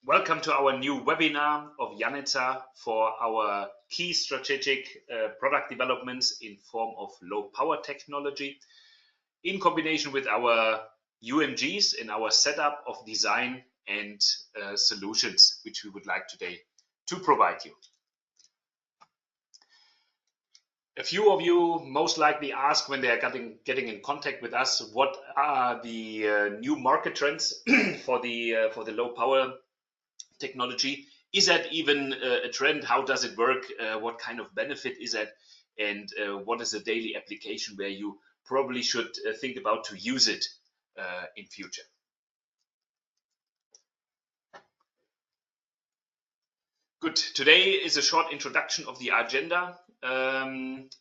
Welcome to our new webinar of Janitza for our key strategic product developments in form of low power technology in combination with our UMGs in our setup of design and solutions, which we would like today to provide you. A few of you most likely ask when they are getting in contact with us, what are the new market trends for the low power technology? Is that even a trend? How does it work? What kind of benefit is it? And what is the daily application where you probably should think about to use it in future? Good. Today is a short introduction of the agenda.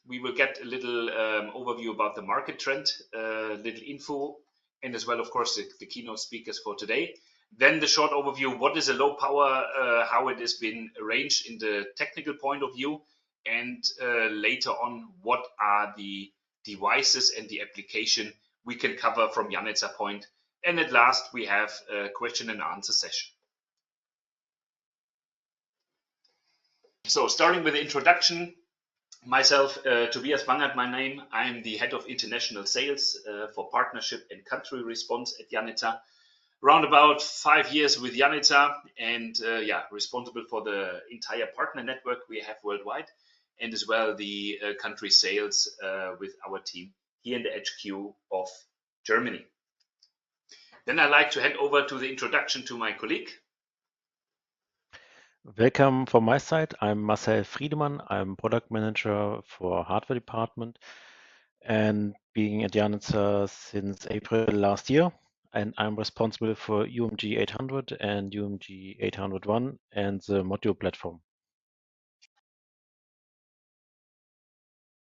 We will get a little overview about the market trend, little info, and as well, of course, the keynote speakers for today. Then the short overview, what is a low power, how it has been arranged in the technical point of view, and later on, what are the devices and the application we can cover from Janitza point. And at last, we have a question and answer session. So starting with the introduction, myself, Tobias Bangert, my name. I'm the head of international sales for partnership and country response at Janitza. Around about 5 years with Janitza, and responsible for the entire partner network we have worldwide, and as well the country sales with our team here in the HQ of Germany. Then I'd like to hand over to the introduction to my colleague. Welcome from my side. I'm Marcel Friedemann. I'm product manager for hardware department and being at Janitza since April last year. And I'm responsible for UMG 800 and UMG 801 and the module platform.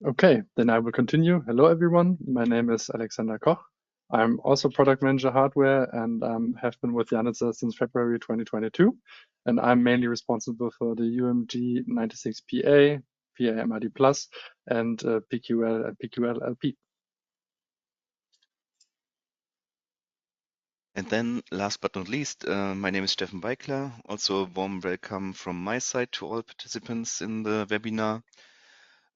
Okay, then I will continue. Hello, everyone. My name is Alexander Koch. I'm also product manager hardware and have been with Janitza since February 2022. And I'm mainly responsible for the UMG 96PA, PA-MID Plus, and PQL and PQL-LP. And then last but not least, my name is Steffen Weikler. Also a warm welcome from my side to all participants in the webinar.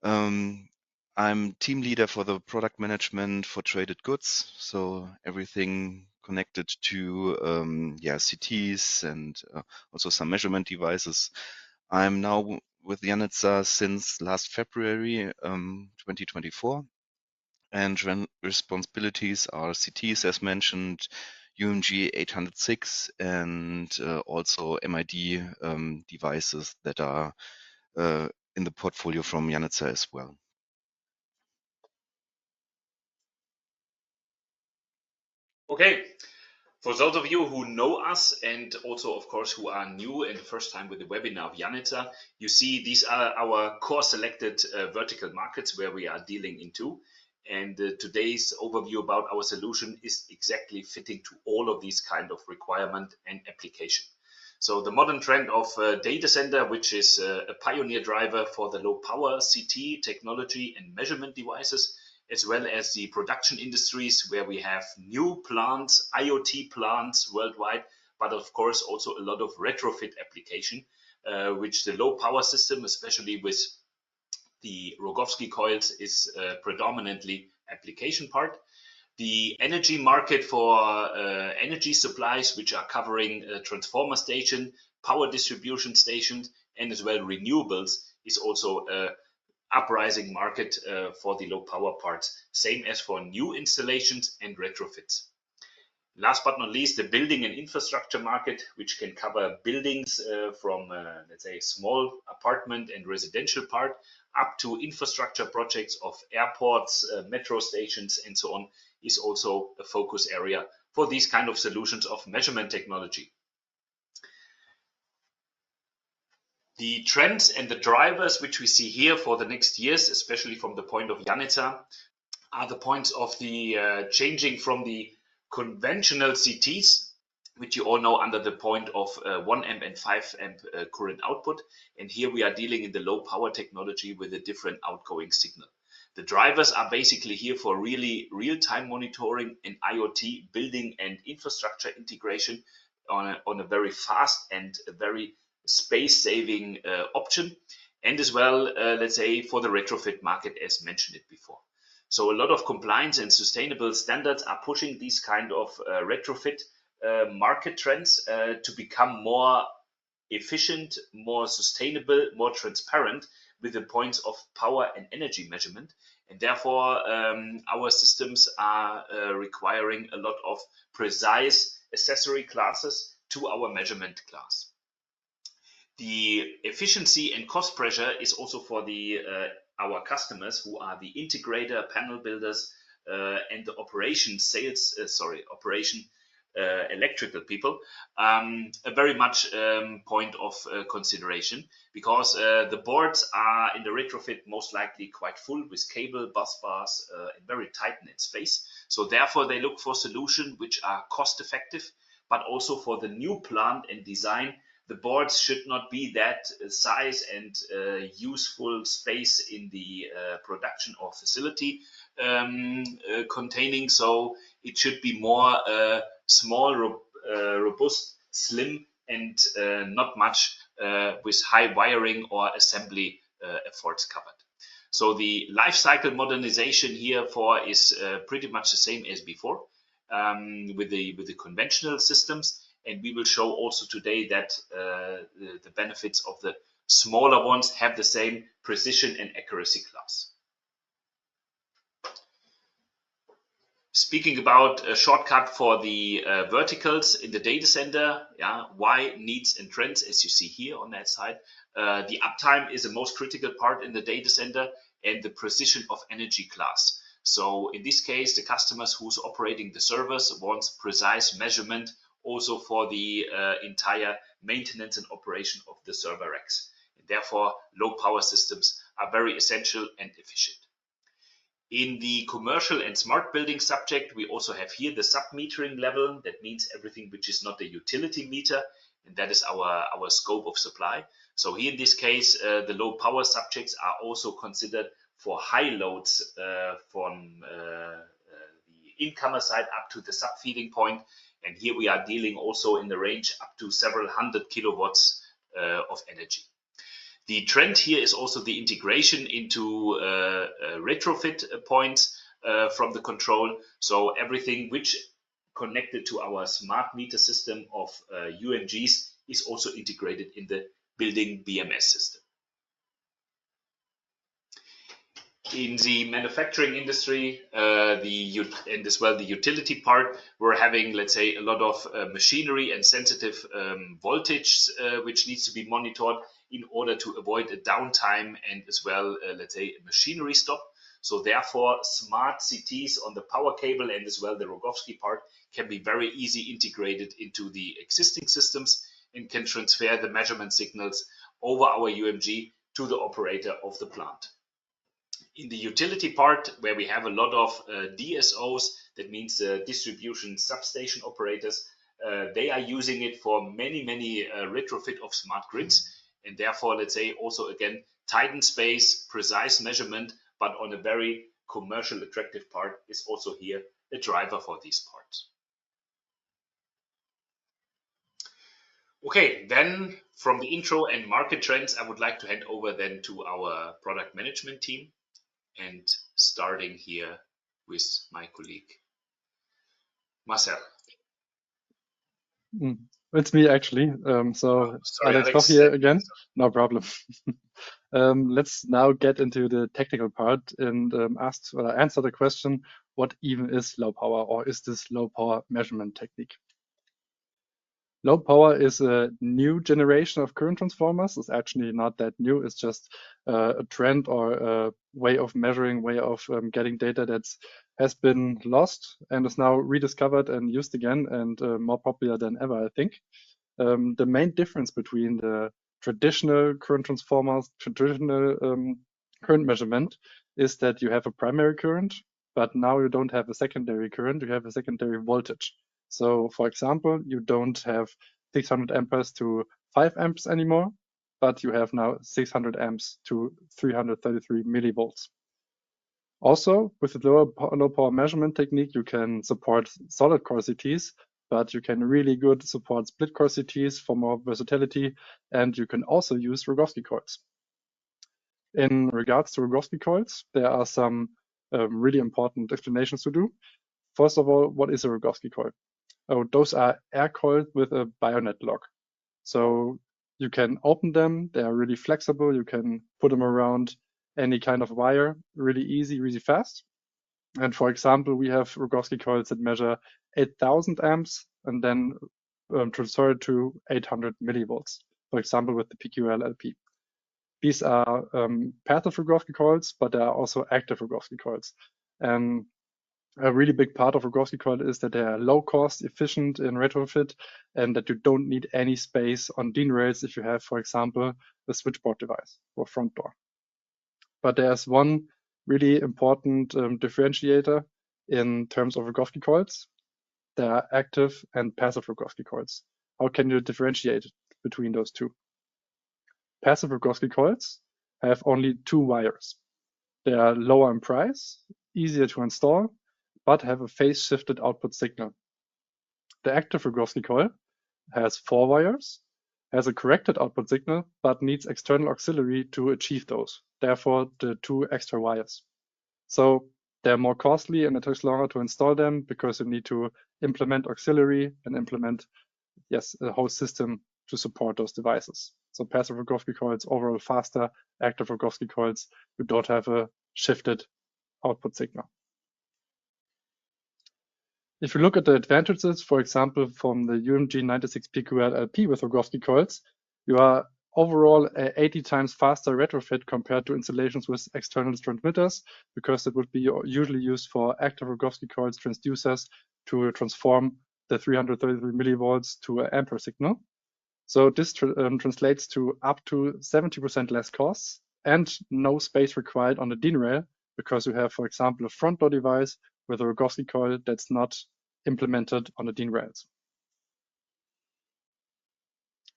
I'm team leader for the product management for traded goods. So everything connected to CTs and also some measurement devices. I'm now with Janitza since last February 2024. And responsibilities are CTs as mentioned, UMG 806, and also MID devices that are in the portfolio from Janitza as well. Okay, for those of you who know us and also, of course, who are new and the first time with the webinar of Janitza, you see these are our core selected vertical markets where we are dealing into. And today's overview about our solution is exactly fitting to all of these kind of requirement and application. So the modern trend of data center, which is a pioneer driver for the low power CT technology and measurement devices, as well as the production industries where we have new plants, IoT plants worldwide, but of course also a lot of retrofit application, which the low power system, especially with the Rogowski coils, is predominantly application part. The energy market for energy supplies, which are covering transformer station, power distribution stations, and as well renewables, is also a uprising market for the low power parts, same as for new installations and retrofits. Last but not least, the building and infrastructure market, which can cover buildings from, let's say, small apartment and residential part up to infrastructure projects of airports, metro stations, and so on, is also a focus area for these kind of solutions of measurement technology. The trends and the drivers which we see here for the next years, especially from the point of Janitza, are the points of the changing from the conventional CTs, which you all know under the point of 1 amp and 5 amp current output. And here we are dealing in the low power technology with a different outgoing signal. The drivers are basically here for really real-time monitoring and IoT building and infrastructure integration, on a very fast and a very space-saving option, and as well, let's say, for the retrofit market, as mentioned it before. So a lot of compliance and sustainable standards are pushing these kind of retrofit market trends to become more efficient, more sustainable, more transparent with the points of power and energy measurement. And therefore, our systems are requiring a lot of precise accessory classes to our measurement class. The efficiency and cost pressure is also for the our customers, who are the integrator, panel builders, and the operation electrical people, a very much point of consideration, because the boards are in the retrofit most likely quite full with cable, bus bars, and very tight knit space. So therefore they look for solutions which are cost effective, but also for the new plant and design, the boards should not be that size and useful space in the production or facility containing. So it should be more small, robust, slim, and not much with high wiring or assembly efforts covered. So the life cycle modernization here is pretty much the same as before with the conventional systems. And we will show also today that the benefits of the smaller ones have the same precision and accuracy class. Speaking about a shortcut for the verticals in the data center, why, needs, and trends, as you see here on that side. The uptime is the most critical part in the data center, and the precision of energy class. So in this case, the customers who's operating the servers wants precise measurement also for the entire maintenance and operation of the server racks. And therefore, low power systems are very essential and efficient. In the commercial and smart building subject, we also have here the sub-metering level. That means everything which is not a utility meter, and that is our scope of supply. So here in this case, the low power subjects are also considered for high loads from the incomer side up to the sub-feeding point. And here we are dealing also in the range up to several hundred kilowatts of energy. The trend here is also the integration into retrofit points from the control. So everything which connected to our smart meter system of UMGs is also integrated in the building BMS system. In the manufacturing industry, and as well the utility part, we're having, let's say, a lot of machinery and sensitive voltage which needs to be monitored in order to avoid a downtime and as well, let's say, a machinery stop. So therefore, smart CTs on the power cable and as well the Rogowski part can be very easy integrated into the existing systems and can transfer the measurement signals over our UMG to the operator of the plant. In the utility part, where we have a lot of DSOs, that means distribution substation operators, they are using it for many retrofit of smart grids, and therefore, let's say, also again, tightened space, precise measurement, but on a very commercial attractive part is also here a driver for these parts. Okay, then from the intro and market trends, I would like to hand over then to our product management team. And starting here with my colleague, Marcel. It's me actually. Sorry, Alex Koch here again. No problem. Let's now get into the technical part and answer the question, what even is low power, or is this low power measurement technique? Low power is a new generation of current transformers. It's actually not that new. It's just a trend or a way of measuring, way of getting data that has been lost and is now rediscovered and used again, and more popular than ever, I think. The main difference between the traditional current transformers, traditional current measurement, is that you have a primary current, but now you don't have a secondary current, you have a secondary voltage. So for example, you don't have 600 amperes to 5 amps anymore, but you have now 600 amps to 333 millivolts. Also, with the low power measurement technique, you can support solid core CTs, but you can really good support split core CTs for more versatility, and you can also use Rogowski coils. In regards to Rogowski coils, there are some really important explanations to do. First of all, what is a Rogowski coil? Oh, those are air coils with a bayonet lock. So you can open them, they are really flexible, you can put them around any kind of wire, really easy, really fast. And for example, we have Rogowski coils that measure 8,000 amps and then transfer it to 800 millivolts, for example, with the PQL LP. These are passive Rogowski coils, but there are also active Rogowski coils. And a really big part of Rogowski coil is that they are low cost, efficient in retrofit, and that you don't need any space on DIN rails if you have, for example, a switchboard device or front door. But there's one really important differentiator in terms of Rogowski coils. There are active and passive Rogowski coils. How can you differentiate between those two? Passive Rogowski coils have only 2 wires. They are lower in price, easier to install, but have a phase-shifted output signal. The active Rogowski coil has 4 wires, has a corrected output signal, but needs external auxiliary to achieve those, therefore the 2 extra wires. So they're more costly and it takes longer to install them because you need to implement auxiliary and implement, yes, a whole system to support those devices. So passive Rogowski coils overall faster, active Rogowski coils, you don't have a shifted output signal. If you look at the advantages, for example, from the UMG 96 PQL LP with Rogowski coils, you are overall 80 times faster retrofit compared to installations with external transmitters, because it would be usually used for active Rogowski coils transducers to transform the 333 millivolts to an ampere signal. So this translates to up to 70% less costs and no space required on the DIN rail, because you have, for example, a front door device with a Rogowski coil that's not implemented on the DIN rails.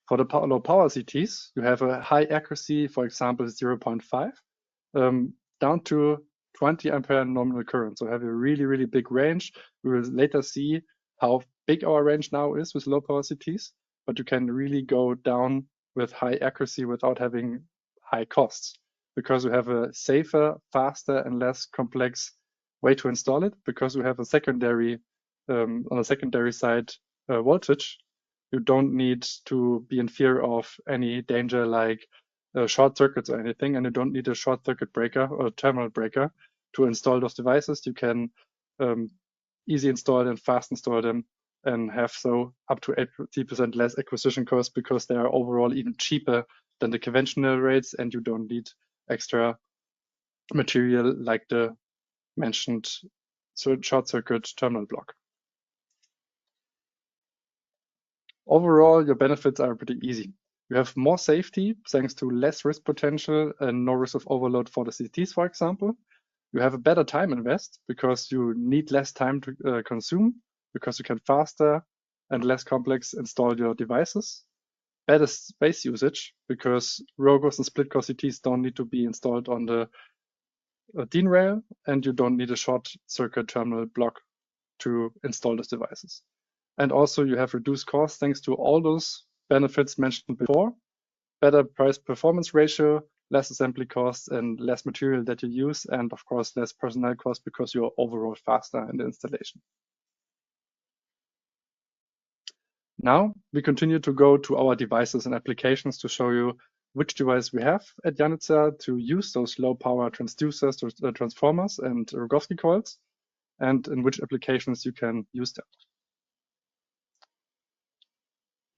For the low power CTs, you have a high accuracy, for example, 0.5, down to 20 ampere nominal current. So have a really, really big range. We will later see how big our range now is with low power CTs, but you can really go down with high accuracy without having high costs, because we have a safer, faster, and less complex way to install it, because we have a secondary, on the secondary side voltage. You don't need to be in fear of any danger like short circuits or anything, and you don't need a short circuit breaker or terminal breaker to install those devices. You can easy install them, fast install them, and have so up to 80% less acquisition costs, because they are overall even cheaper than the conventional rates, and you don't need extra material like the mentioned short circuit terminal block. Overall, your benefits are pretty easy. You have more safety thanks to less risk potential and no risk of overload for the CTs, for example. You have a better time invest because you need less time to consume, because you can faster and less complex install your devices. Better space usage because Rogos and split core CTs don't need to be installed on the DIN rail, and you don't need a short circuit terminal block to install those devices. And also you have reduced costs thanks to all those benefits mentioned before. Better price performance ratio, less assembly costs and less material that you use, and of course less personnel costs because you're overall faster in the installation. Now we continue to go to our devices and applications to show you which device we have at Janitzer to use those low power transducers, transformers and Rogowski coils, and in which applications you can use them.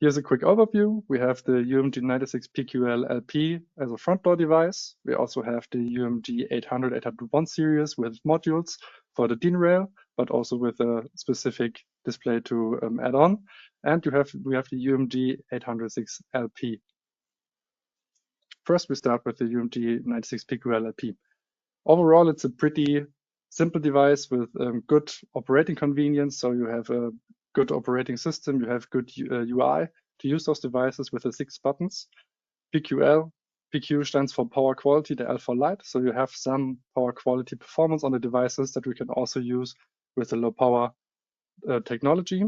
Here's a quick overview. We have the UMG 96 PQL LP as a front door device. We also have the UMG 800, 801 series with modules for the DIN rail, but also with a specific display to add on. And we have the UMG 806 LP. First, we start with the UMG 96 PQL LP. Overall, it's a pretty simple device with good operating convenience. So you have a good operating system, you have good UI to use those devices with the 6 buttons. PQL, PQ stands for power quality, the L for light. So you have some power quality performance on the devices that we can also use with the low power technology.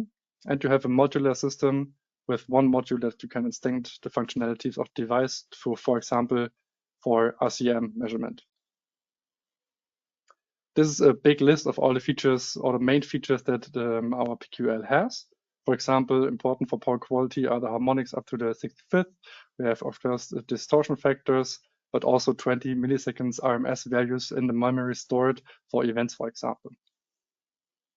And you have a modular system with one module that you can extend the functionalities of the device for example, for RCM measurement. This is a big list of all the features or the main features that our PQL has. For example, important for power quality are the harmonics up to the 65th. We have, of course, the distortion factors, but also 20 milliseconds RMS values in the memory stored for events, for example.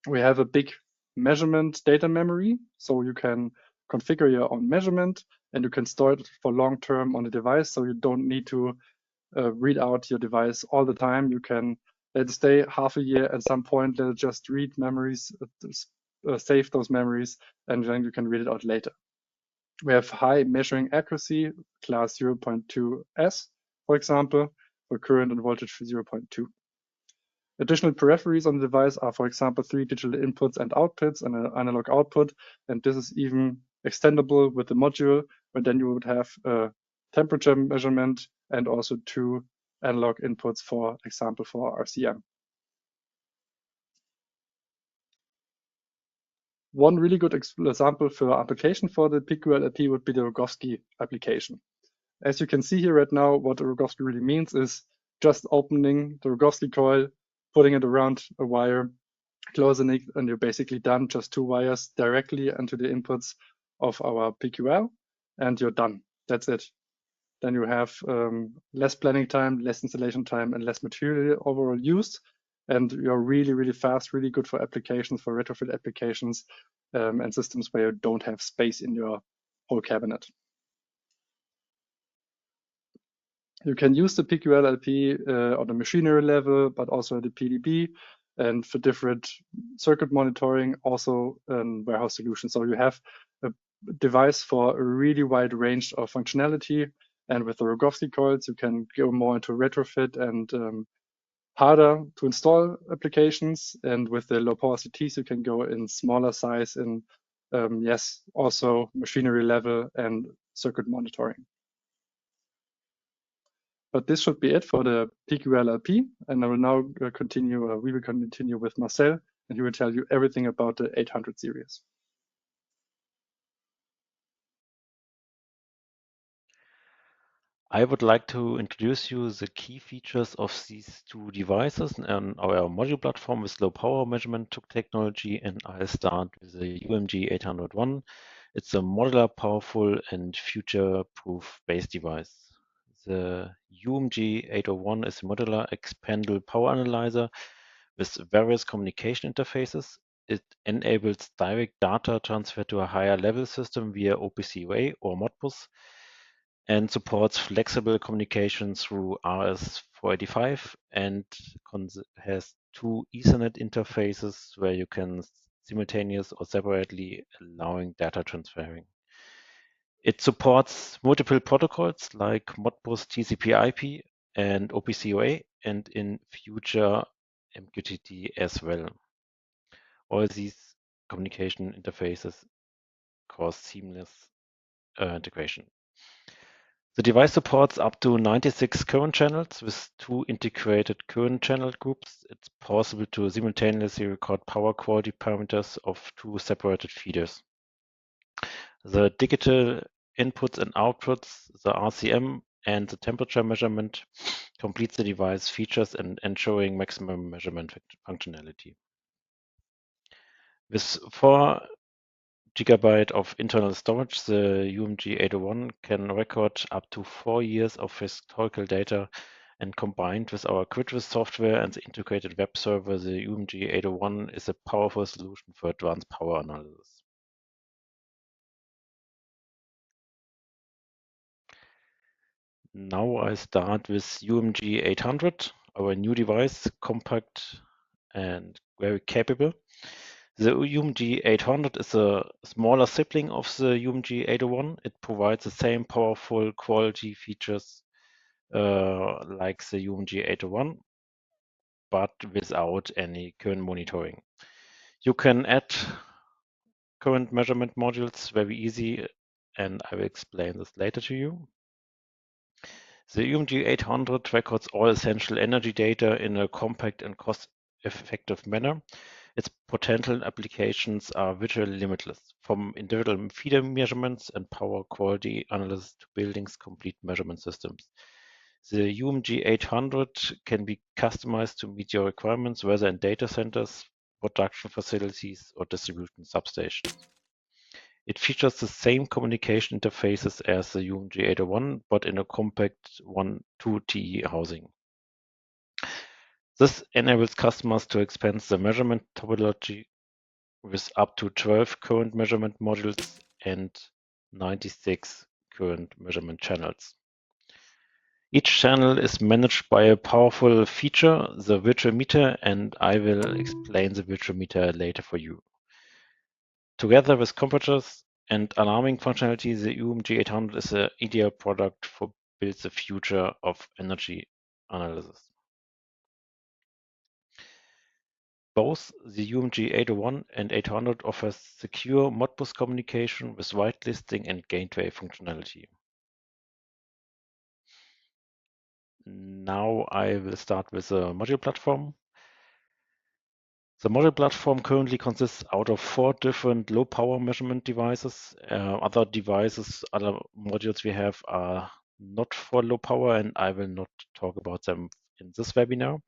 We have a big measurement data memory, so you can configure your own measurement and you can store it for long term on the device, so you don't need to read out your device all the time. You can let it stay half a year at some point, let it just read memories, save those memories, and then you can read it out later. We have high measuring accuracy, class 0.2S, for example, for current and voltage 0.2. Additional peripheries on the device are, for example, 3 digital inputs and outputs and an analog output, and this is even extendable with the module, where then you would have a temperature measurement and also 2 analog inputs, for example, for RCM. One really good example for application for the PQL-LP would be the Rogowski application. As you can see here right now, what Rogowski really means is just opening the Rogowski coil, putting it around a wire, closing it, and you're basically done. Just 2 wires directly into the inputs of our PQL, and you're done. That's it. Then you have less planning time, less installation time, and less material overall used. And you're really, really fast, really good for applications, for retrofit applications, and systems where you don't have space in your whole cabinet. You can use the PQL-LP on the machinery level, but also at the PDB, and for different circuit monitoring, also warehouse solutions. So you have a device for a really wide range of functionality. And with the Rogowski coils, you can go more into retrofit and harder to install applications. And with the low power CTs, you can go in smaller size in, yes, also machinery level and circuit monitoring. But this should be it for the PQL-LP. And I will now continue, we will continue with Marcel, and he will tell you everything about the 800 series. I would like to introduce you the key features of these 2 devices on our module platform with low power measurement technology, and I'll start with the UMG 801. It's a modular, powerful, and future-proof base device. The UMG 801 is a modular expandable power analyzer with various communication interfaces. It enables direct data transfer to a higher level system via OPC UA or Modbus, and supports flexible communication through RS485 and has 2 Ethernet interfaces where you can simultaneously or separately allowing data transferring. It supports multiple protocols like Modbus TCP/IP and OPC UA, and in future MQTT as well. All these communication interfaces cause seamless integration. The device supports up to 96 current channels with 2 integrated current channel groups. It's possible to simultaneously record power quality parameters of 2 separated feeders. The digital inputs and outputs, the RCM and the temperature measurement completes the device features and ensuring maximum measurement functionality. With 4 GB of internal storage, the UMG 801 can record up to 4 years of historical data, and combined with our QuickViz software and the integrated web server, the UMG 801 is a powerful solution for advanced power analysis. Now I start with UMG 800, our new device, compact and very capable. The UMG 800 is a smaller sibling of the UMG 801. It provides the same powerful quality features like the UMG 801, but without any current monitoring. You can add current measurement modules very easy, and I will explain this later to you. The UMG 800 records all essential energy data in a compact and cost-effective manner. Its potential applications are virtually limitless, from individual feeder measurements and power quality analysis to buildings' complete measurement systems. The UMG 800 can be customized to meet your requirements, whether in data centers, production facilities, or distribution substations. It features the same communication interfaces as the UMG 801, but in a compact 1.2 TE housing. This enables customers to expand the measurement topology with up to 12 current measurement modules and 96 current measurement channels. Each channel is managed by a powerful feature, the virtual meter, and I will explain the virtual meter later for you. Together with computers and alarming functionality, the UMG 800 is an ideal product for build the future of energy analysis. Both the UMG 801 and 800 offers secure Modbus communication with whitelisting and gateway functionality. Now I will start with the module platform. The module platform currently consists out of 4 different low power measurement devices. Other modules we have are not for low power, and I will not talk about them in this webinar.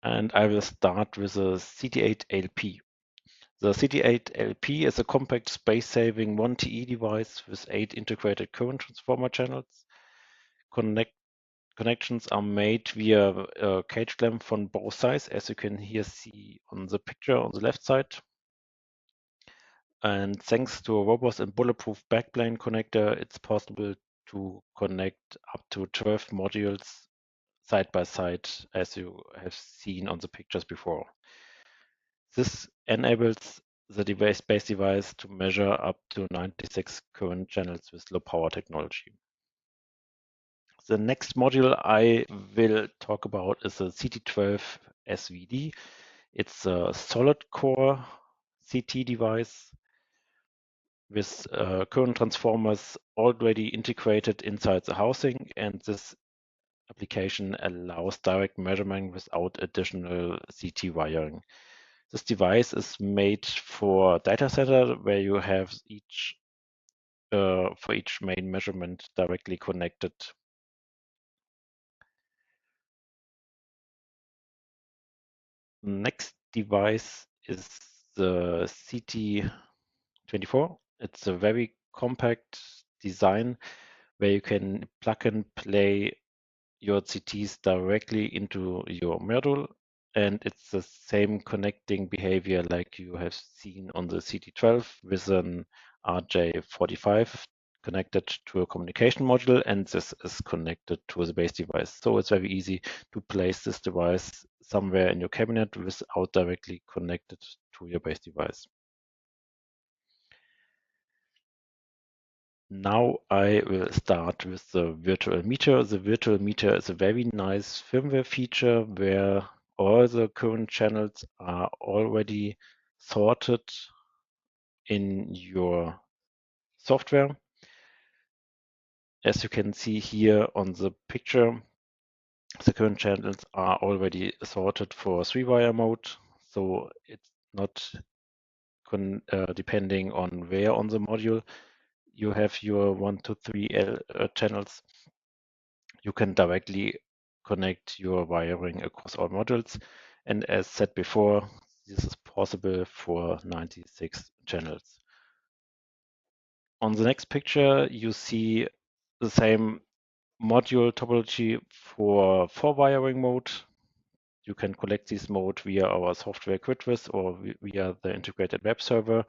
And I will start with the CT8LP. The CT8LP is a compact space-saving 1 TE device with 8 integrated current transformer channels. Connections are made via a cage clamp from both sides, as you can here see on the picture on the left side. And thanks to a robust and bulletproof backplane connector, it's possible to connect up to 12 modules side by side, as you have seen on the pictures before. This enables the base device to measure up to 96 current channels with low power technology. The next module I will talk about is the CT12 SVD. It's a solid core CT device with current transformers already integrated inside the housing, and this application allows direct measurement without additional CT wiring. This device is made for data center where you have for each main measurement directly connected. Next device is the CT24. It's a very compact design where you can plug and play your CTs directly into your module, and it's the same connecting behavior like you have seen on the CT12 with an RJ45 connected to a communication module, and this is connected to the base device. So it's very easy to place this device somewhere in your cabinet without directly connected to your base device. Now I will start with the virtual meter. The virtual meter is a very nice firmware feature where all the current channels are already sorted in your software. As you can see here on the picture, the current channels are already sorted for 3-wire mode, so it's not depending on where on the module you have your 1 to 3 channels. You can directly connect your wiring across all modules. And as said before, this is possible for 96 channels. On the next picture, you see the same module topology for 4-wiring mode. You can collect this mode via our software Quidvis or via the integrated web server.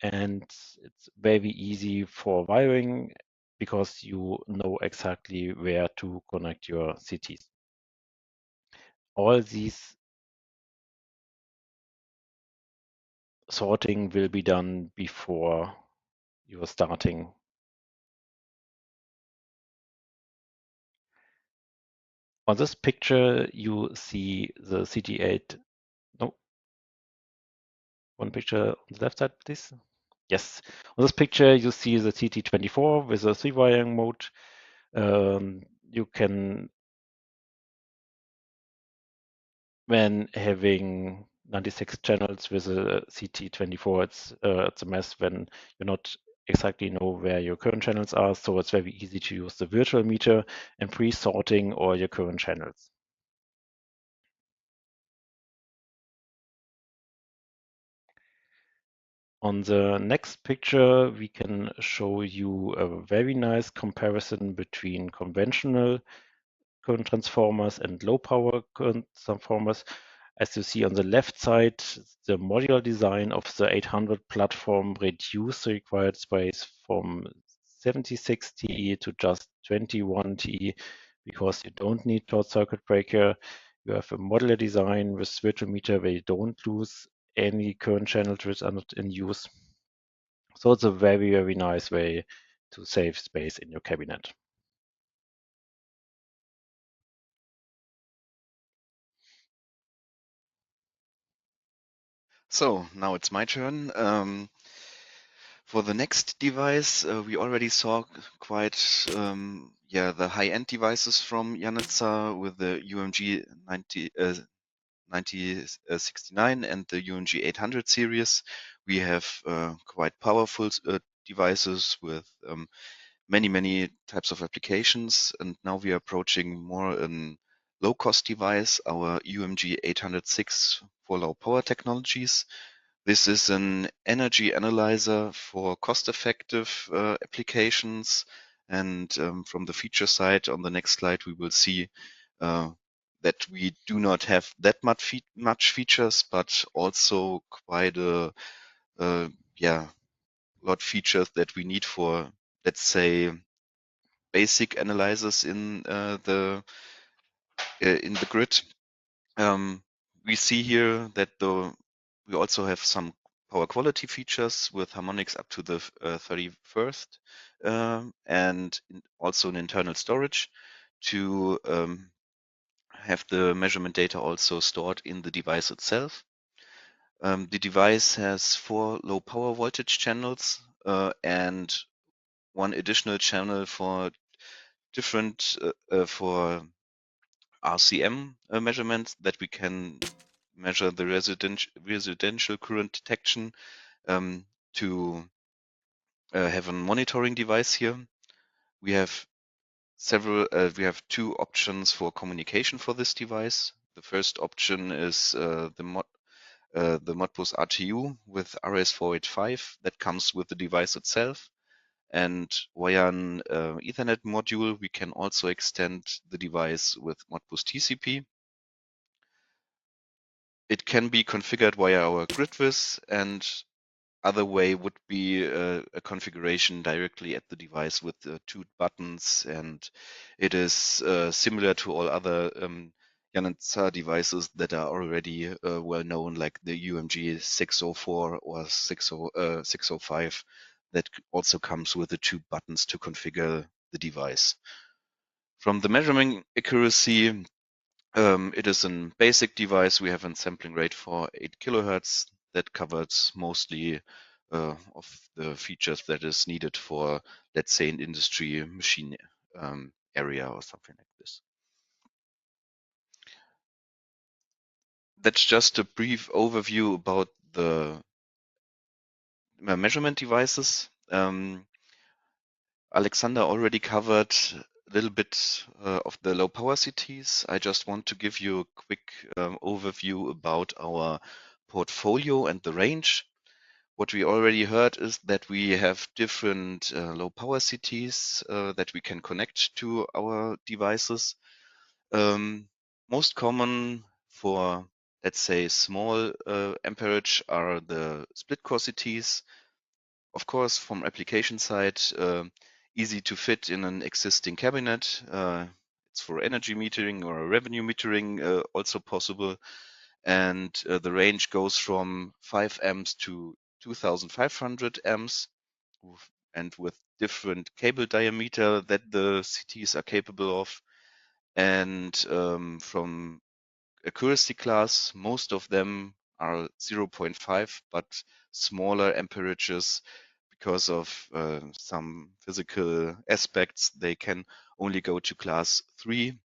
And it's very easy for wiring because you know exactly where to connect your CTs. All these sorting will be done before you are starting. On this picture, you see the CT8. No, one picture on the left side, please. Yes, on this picture, you see the CT24 with a 3-wiring mode. You can when having 96 channels with a CT24, it's a mess when you not exactly know where your current channels are. So it's very easy to use the virtual meter and pre-sorting all your current channels. On the next picture, we can show you a very nice comparison between conventional current transformers and low power current transformers. As you see on the left side, the modular design of the 800 platform reduced the required space from 76 TE to just 21 TE because you don't need short circuit breaker. You have a modular design with virtual meter where you don't lose any current channels which are not in use. So it's a very, very nice way to save space in your cabinet. So now it's my turn. For the next device, we already saw quite the high-end devices from Janitza with the UMG 9069 and the UMG 800 series. We have quite powerful devices with many types of applications, and now we are approaching more a low-cost device, our UMG 806 for low power technologies. This is an energy analyzer for cost-effective applications. And from the feature side, on the next slide, we will see that we do not have that much features, but also quite a lot features that we need for, let's say, basic analyzers in the grid. We see here that we also have some power quality features with harmonics up to the 31st, and also an internal storage to have the measurement data also stored in the device itself. The device has 4 low power voltage channels and 1 additional channel for different for RCM measurements that we can measure the residential current detection to have a monitoring device here. We have we have 2 options for communication for this device. The first option is the Modbus RTU with RS485 that comes with the device itself. And via an Ethernet module, we can also extend the device with Modbus TCP. It can be configured via our GridWiz, and other way would be a configuration directly at the device with the 2 buttons, and it is similar to all other Janitza devices that are already well known, like the UMG 604 or 605, that also comes with the 2 buttons to configure the device. From the measurement accuracy, it is a basic device. We have a sampling rate for 8 kilohertz that covers mostly of the features that is needed for, let's say, an industry machine area or something like this. That's just a brief overview about the measurement devices. Alexander already covered a little bit of the low power CTs. I just want to give you a quick overview about our portfolio and the range. What we already heard is that we have different low power CTs that we can connect to our devices. Most common for, let's say, small amperage are the split core CTs. Of course, from application side, easy to fit in an existing cabinet. It's for energy metering or revenue metering also possible. And the range goes from 5 amps to 2500 amps, and with different cable diameter that the CTs are capable of. And from accuracy class, most of them are 0.5, but smaller amperages, because of some physical aspects, they can only go to class 3.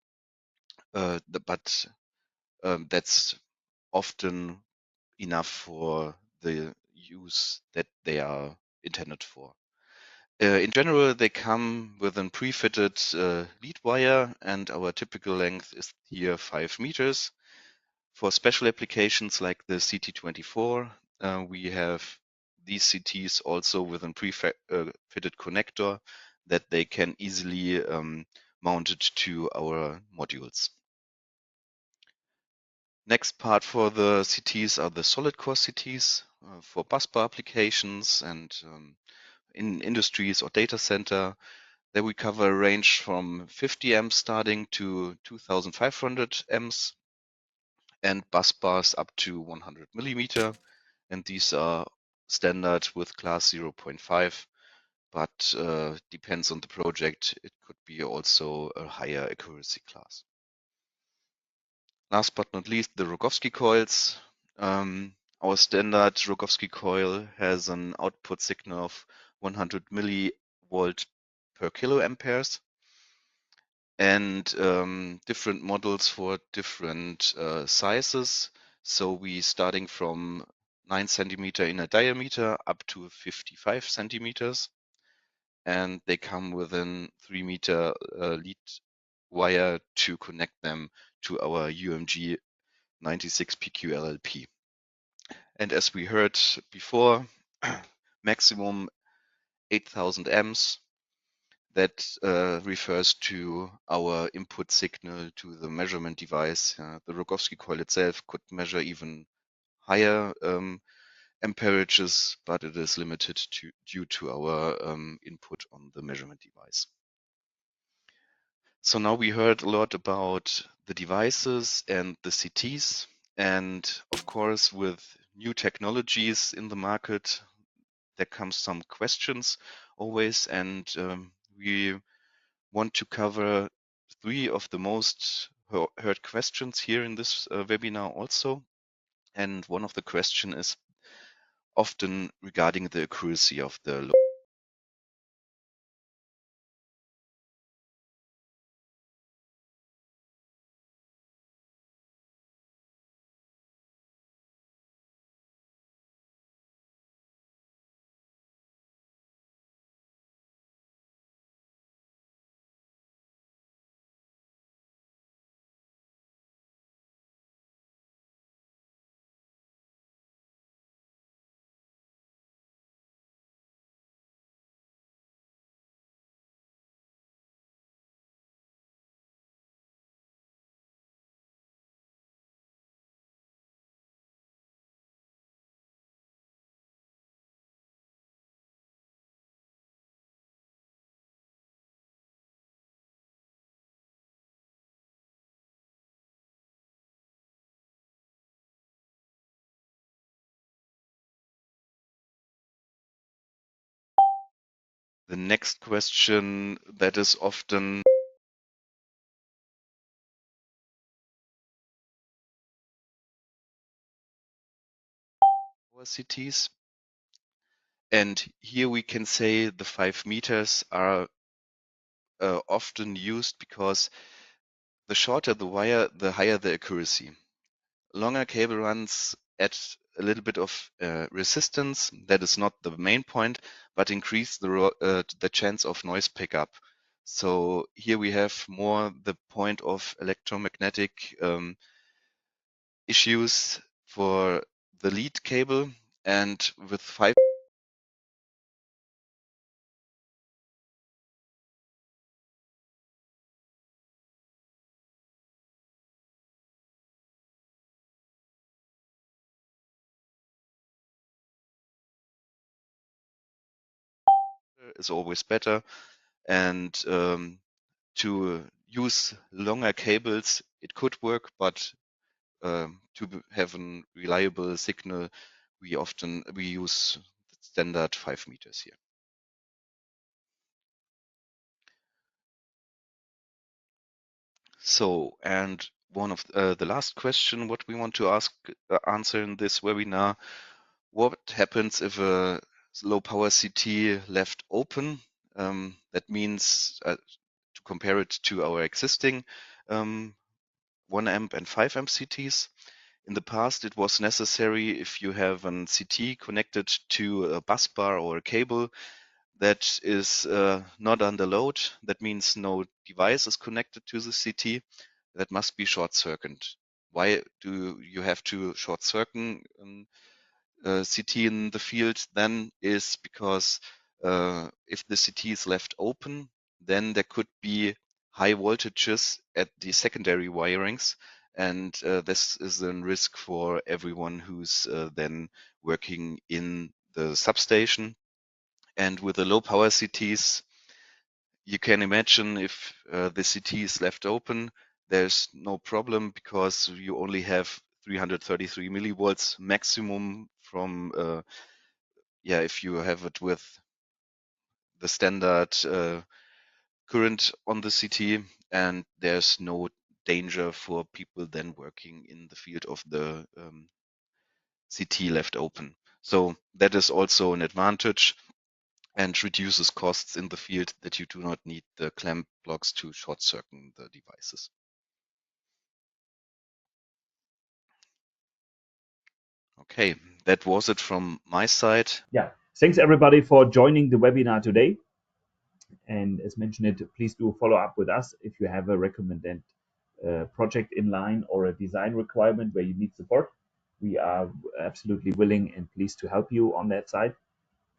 But that's often enough for the use that they are intended for. In general, they come with a pre-fitted lead wire, and our typical length is here 5 meters. For special applications like the CT24, we have these CTs also with a pre-fitted connector that they can easily mount it to our modules. Next part for the CTs are the solid core CTs for busbar applications and in industries or data center. There we cover a range from 50 amps starting to 2500 amps and bus bars up to 100 millimeter. And these are standard with class 0.5, but depends on the project. It could be also a higher accuracy class. Last but not least, the Rogowski coils. Our standard Rogowski coil has an output signal of 100 millivolt per kiloamperes, and different models for different sizes. So we starting from 9 centimeter in a diameter up to 55 centimeters, and they come within 3 meter lead wire to connect them to our UMG 96PQ LLP. And as we heard before, maximum 8000 amps. That refers to our input signal to the measurement device. The Rogowski coil itself could measure even higher amperages, but it is limited due to our input on the measurement device. So now we heard a lot about the devices and the CTs, and of course with new technologies in the market, there comes some questions always, and we want to cover 3 of the most heard questions here in this webinar also. And one of the questions is often regarding the accuracy of the The next question that is often CTs, and here we can say the 5 meters are often used because the shorter the wire, the higher the accuracy. Longer cable runs add a little bit of resistance. That is not the main point, but increase the chance of noise pickup. So here we have more the point of electromagnetic issues for the lead cable, and with 5 is always better, and to use longer cables it could work, but to have a reliable signal we use standard 5 meters here. So, and one of the last question what we want to answer in this webinar: what happens if a low power CT left open? That means to compare it to our existing 1 amp and 5 amp CTs. In the past, it was necessary if you have an CT connected to a bus bar or a cable that is not under load. That means no device is connected to the CT. That must be short circuited. Why do you have to short circuit CT in the field? Then is because if the CT is left open, then there could be high voltages at the secondary wirings, and this is a risk for everyone who's then working in the substation. And with the low power CTs, you can imagine if the CT is left open, there's no problem because you only have 333 millivolts maximum from, if you have it with the standard current on the CT, and there's no danger for people then working in the field of the CT left open. So that is also an advantage and reduces costs in the field, that you do not need the clamp blocks to short circuit the devices. Okay, that was it from my side. Yeah, thanks everybody for joining the webinar today. And as mentioned, please do follow up with us if you have a recommended project in line or a design requirement where you need support. We are absolutely willing and pleased to help you on that side.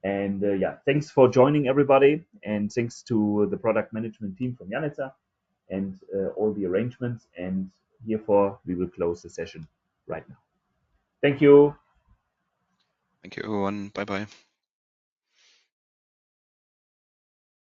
And thanks for joining everybody, and thanks to the product management team from Janitza and all the arrangements. And therefore, we will close the session right now. Thank you. Thank you, everyone. Bye-bye.